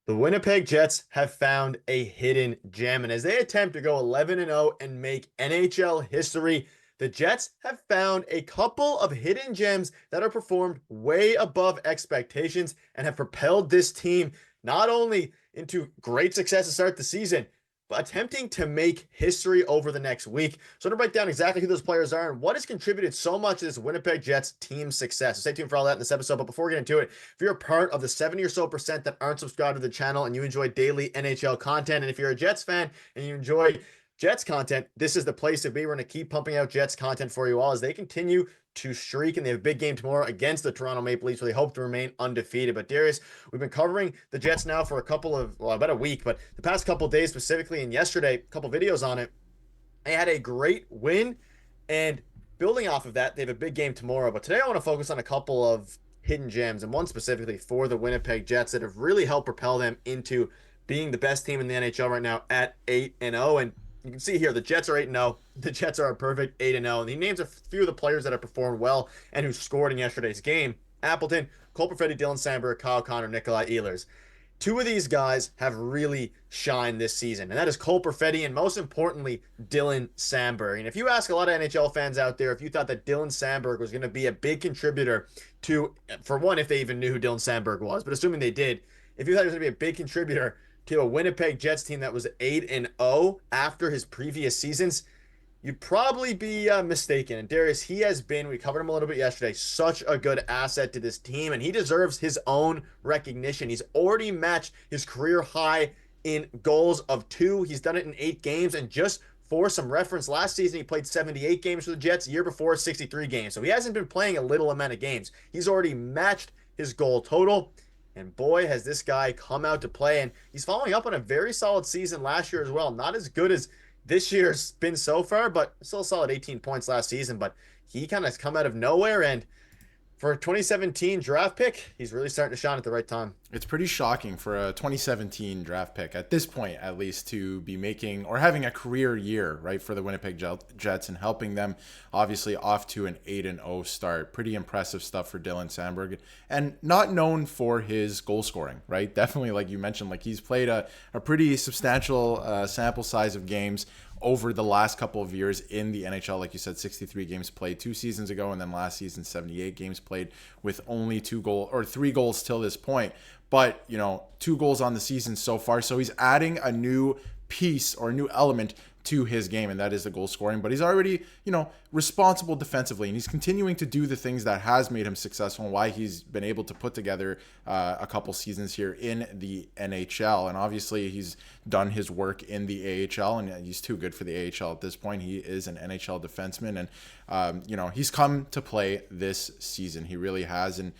The Winnipeg Jets have found a hidden gem, and as they attempt to go 11-0 and make NHL history, the Jets have found a couple of hidden gems that are performed way above expectations and have propelled this team not only into great success to start the season, but attempting to make history over the next week. So I'm going to break down exactly who those players are and what has contributed so much to this Winnipeg Jets team success. So stay tuned for all that in this episode. But before we get into it, if you're a part of the 70 or so percent that aren't subscribed to the channel and you enjoy daily NHL content, and if you're a Jets fan and you enjoy Jets content, this is the place to be. We're going to keep pumping out Jets content for you all as they continue to streak, and they have a big game tomorrow against the Toronto Maple Leafs, where they hope to remain undefeated. But Darius, we've been covering the Jets now for about a week, but the past couple of days specifically, and yesterday, a couple videos on it. They had a great win, and building off of that, they have a big game tomorrow. But today I want to focus on a couple of hidden gems, and one specifically for the Winnipeg Jets that have really helped propel them into being the best team in the NHL right now at 8-0. And you can see here the Jets are 8-0. The Jets are a perfect 8-0. And he names a few of the players that have performed well and who scored in yesterday's game. Appleton, Cole Perfetti, Dylan Samberg, Kyle Connor, Nikolai Ehlers. Two of these guys have really shined this season, and that is Cole Perfetti and, most importantly, Dylan Samberg. And if you ask a lot of NHL fans out there if you thought that Dylan Samberg was going to be a big contributor to, for one, if they even knew who Dylan Samberg was, but assuming they did, if you thought he was going to be a big contributor to a Winnipeg Jets team that was 8-0 after his previous seasons, you'd probably be mistaken. And Darius, he has been, we covered him a little bit yesterday, such a good asset to this team, and he deserves his own recognition. He's already matched his career high in goals of 2. He's done it in 8 games, and just for some reference, last season he played 78 games for the Jets, year before 63 games. So he hasn't been playing a little amount of games. He's already matched his goal total. And boy, has this guy come out to play. And he's following up on a very solid season last year as well. Not as good as this year's been so far, but still a solid 18 points last season. But he kind of come out of nowhere. And for a 2017 draft pick, he's really starting to shine at the right time. It's pretty shocking for a 2017 draft pick, at this point at least, to be making or having a career year, right, for the Winnipeg Jets and helping them obviously off to an 8-0 start. Pretty impressive stuff for Dylan Samberg, and not known for his goal scoring, right? Definitely, like you mentioned, like he's played a pretty substantial sample size of games over the last couple of years in the NHL. Like you said, 63 games played 2 seasons ago, and then last season 78 games played with only 3 goals till this point. But, 2 goals on the season so far. So he's adding a new piece or a new element to his game, and that is the goal scoring. But he's already, responsible defensively, and he's continuing to do the things that has made him successful and why he's been able to put together a couple seasons here in the NHL. And obviously he's done his work in the AHL, and he's too good for the AHL at this point. He is an NHL defenseman, and he's come to play this season. He really has, and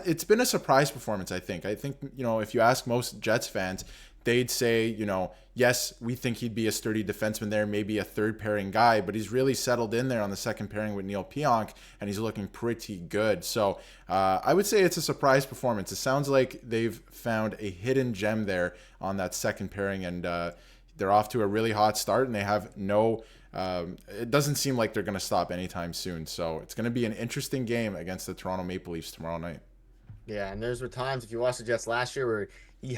it's been a surprise performance. I think if you ask most Jets fans, they'd say, yes, we think he'd be a sturdy defenseman there, maybe a third pairing guy, but he's really settled in there on the second pairing with Neil Pionk, and he's looking pretty good. So I would say it's a surprise performance. It sounds like they've found a hidden gem there on that second pairing, and they're off to a really hot start, and they have it doesn't seem like they're going to stop anytime soon. So it's going to be an interesting game against the Toronto Maple Leafs tomorrow night. Yeah, and there's times, if you watched the Jets last year, where he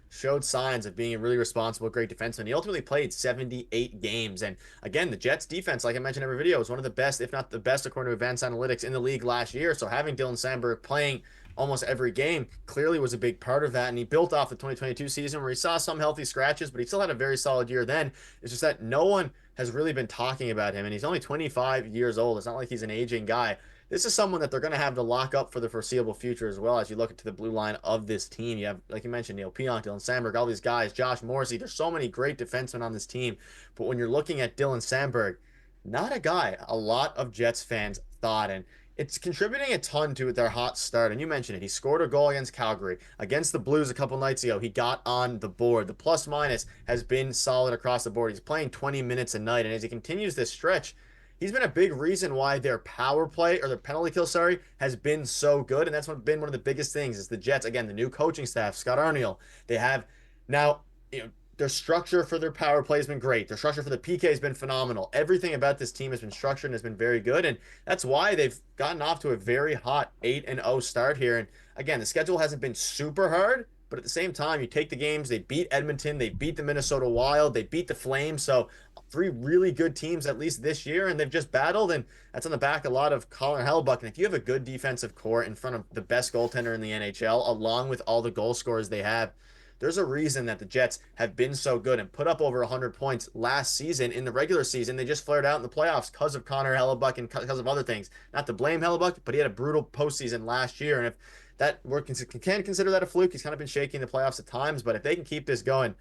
showed signs of being a really responsible, great defenseman. He ultimately played 78 games. And again, the Jets defense, like I mentioned in every video, was one of the best, if not the best, according to advanced analytics in the league last year. So having Dylan Samberg playing almost every game clearly was a big part of that. And he built off the 2022 season where he saw some healthy scratches, but he still had a very solid year then. It's just that no one has really been talking about him. And he's only 25 years old. It's not like he's an aging guy. This is someone that they're going to have to lock up for the foreseeable future as well. As you look into the blue line of this team, you have, like you mentioned, Neil Pionk, Dylan Samberg, all these guys, Josh Morrissey. There's so many great defensemen on this team. But when you're looking at Dylan Samberg, not a guy a lot of Jets fans thought. And it's contributing a ton to their hot start. And you mentioned it. He scored a goal against Calgary. Against the Blues a couple nights ago, he got on the board. The plus-minus has been solid across the board. He's playing 20 minutes a night. And as he continues this stretch, he's been a big reason why their power play, or their penalty kill, has been so good. And that's been one of the biggest things is the Jets, again, the new coaching staff, Scott Arniel. They have now, their structure for their power play has been great. Their structure for the PK has been phenomenal. Everything about this team has been structured and has been very good. And that's why they've gotten off to a very hot 8-0 start here. And again, the schedule hasn't been super hard, But at the same time, you take the games, they beat Edmonton, they beat the Minnesota Wild, they beat the Flames. So three really good teams, at least this year, and they've just battled. And that's on the back a lot of Connor Hellebuyck. And if you have a good defensive core in front of the best goaltender in the NHL, along with all the goal scorers they have, there's a reason that the Jets have been so good and put up over 100 points last season in the regular season. They just flared out in the playoffs because of Connor Hellebuyck and because of other things. Not to blame Hellebuyck, but he had a brutal postseason last year. And if that we can consider that a fluke, he's kind of been shaky in the playoffs at times. But if they can keep this going,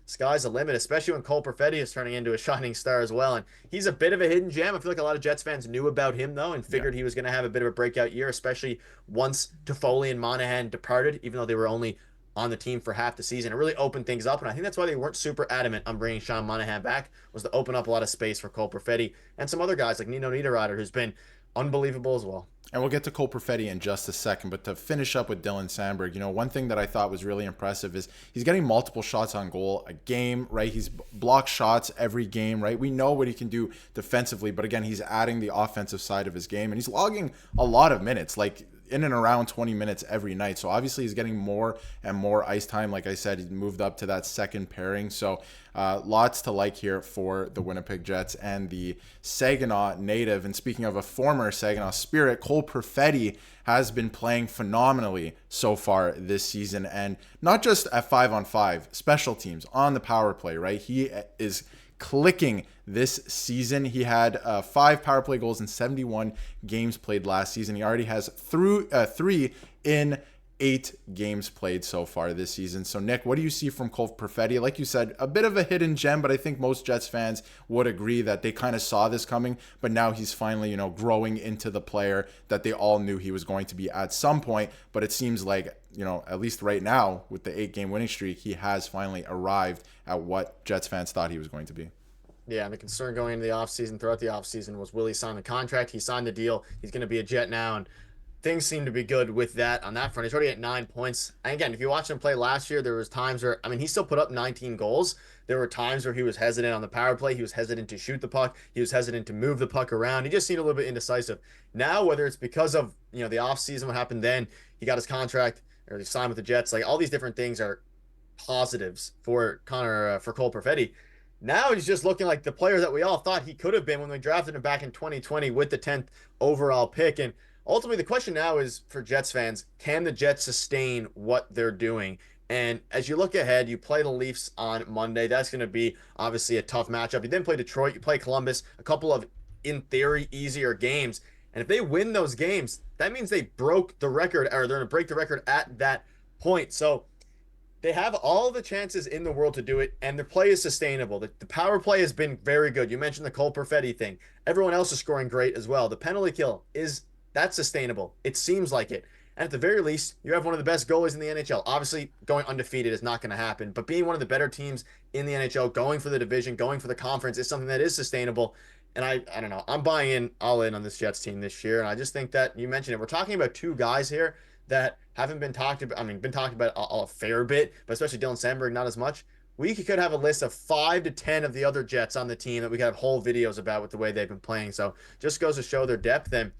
sky's the limit, especially when Cole Perfetti is turning into a shining star as well. And he's a bit of a hidden gem. I feel like a lot of Jets fans knew about him, though, and figured he was going to have a bit of a breakout year, especially once Toffoli and Monahan departed, even though they were only on the team for half the season. It really opened things up, and I think that's why they weren't super adamant on bringing Sean Monahan back, was to open up a lot of space for Cole Perfetti and some other guys like Nino Niederreiter, who's been unbelievable as well. And we'll get to Cole Perfetti in just a second, but to finish up with Dylan Samberg, one thing that I thought was really impressive is he's getting multiple shots on goal a game, right? He's blocked shots every game, right? We know what he can do defensively, but again, he's adding the offensive side of his game, and he's logging a lot of minutes, like in and around 20 minutes every night. So obviously he's getting more and more ice time. Like I said, he moved up to that second pairing. So lots to like here for the Winnipeg Jets and the Saginaw native. And speaking of a former Saginaw Spirit, Cole Perfetti has been playing phenomenally so far this season. And not just at 5-on-5, special teams, on the power play, right? He is clicking this season. He had 5 power play goals in 71 games played last season. He already has 3 in 8 games played so far this season. So Nick, what do you see from Cole Perfetti? Like you said, a bit of a hidden gem, but I think most Jets fans would agree that they kind of saw this coming, but now he's finally, growing into the player that they all knew he was going to be at some point. But it seems like, at least right now with the 8-game winning streak, he has finally arrived at what Jets fans thought he was going to be. Yeah, and the concern going into the offseason, throughout the offseason, was will he sign the contract? He signed the deal. He's going to be a Jet now, and things seem to be good with that on that front. He's already at 9 points. And again, if you watch him play last year, there was times where, he still put up 19 goals. There were times where he was hesitant on the power play. He was hesitant to shoot the puck. He was hesitant to move the puck around. He just seemed a little bit indecisive. Now, whether it's because of, the offseason, what happened then, he got his contract, or he signed with the Jets, like all these different things are positives for Cole Perfetti. Now he's just looking like the player that we all thought he could have been when we drafted him back in 2020 with the 10th overall pick. And ultimately, the question now is for Jets fans, can the Jets sustain what they're doing? And as you look ahead, you play the Leafs on Monday. That's going to be obviously a tough matchup. You then play Detroit, you play Columbus, a couple of, in theory, easier games. And if they win those games, that means they broke the record, or they're going to break the record at that point. So they have all the chances in the world to do it, and their play is sustainable. The power play has been very good. You mentioned the Cole Perfetti thing. Everyone else is scoring great as well. The penalty kill that's sustainable. It seems like it. And at the very least, you have one of the best goalies in the NHL. Obviously, going undefeated is not going to happen, but being one of the better teams in the NHL, going for the division, going for the conference is something that is sustainable. And I don't know. I'm buying all in on this Jets team this year, and I just think that you mentioned it. We're talking about 2 guys here that haven't been talked about. Been talked about a fair bit, but especially Dylan Samberg, not as much. We could have a list of 5 to 10 of the other Jets on the team that we could have whole videos about with the way they've been playing. So just goes to show their depth. And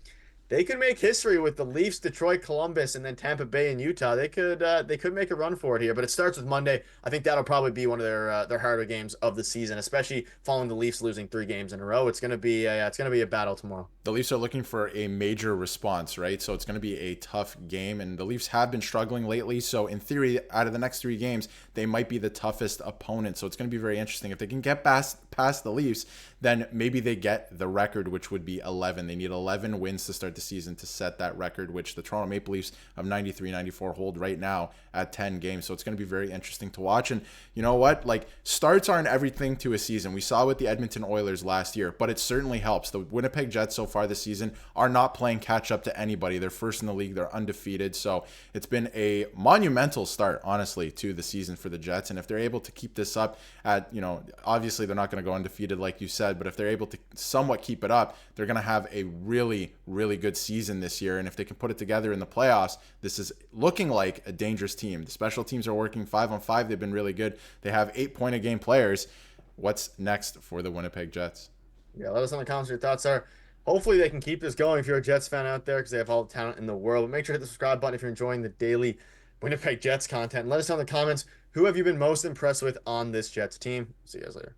they could make history with the Leafs, Detroit, Columbus, and then Tampa Bay and Utah. They could make a run for it here, but it starts with Monday. I think that'll probably be one of their harder games of the season, especially following the Leafs losing 3 games in a row. It's gonna be a battle tomorrow. The Leafs are looking for a major response, right? So it's going to be a tough game, and the Leafs have been struggling lately. So in theory, out of the next 3 games, they might be the toughest opponent. So it's going to be very interesting. If they can get past the Leafs, then maybe they get the record, which would be 11. They need 11 wins to start the season to set that record, which the Toronto Maple Leafs of 93-94 hold right now at 10 games. So it's going to be very interesting to watch. And you know what? Like, starts aren't everything to a season. We saw with the Edmonton Oilers last year, but it certainly helps. The Winnipeg Jets so far this season are not playing catch up to anybody. They're first in the league. They're undefeated. So it's been a monumental start, honestly, to the season for the Jets. And if they're able to keep this up at, obviously they're not going to go undefeated like you said, but if they're able to somewhat keep it up, they're going to have a really, really good season this year. And if they can put it together in the playoffs, this is looking like a dangerous team. The special teams are working 5-on-5. They've been really good. They have 8-point-a-game players. What's next for the Winnipeg Jets? Yeah, let us know in the comments what your thoughts are. Hopefully they can keep this going if you're a Jets fan out there, because they have all the talent in the world. But make sure to hit the subscribe button if you're enjoying the daily Winnipeg Jets content. Let us know in the comments, who have you been most impressed with on this Jets team? See you guys later.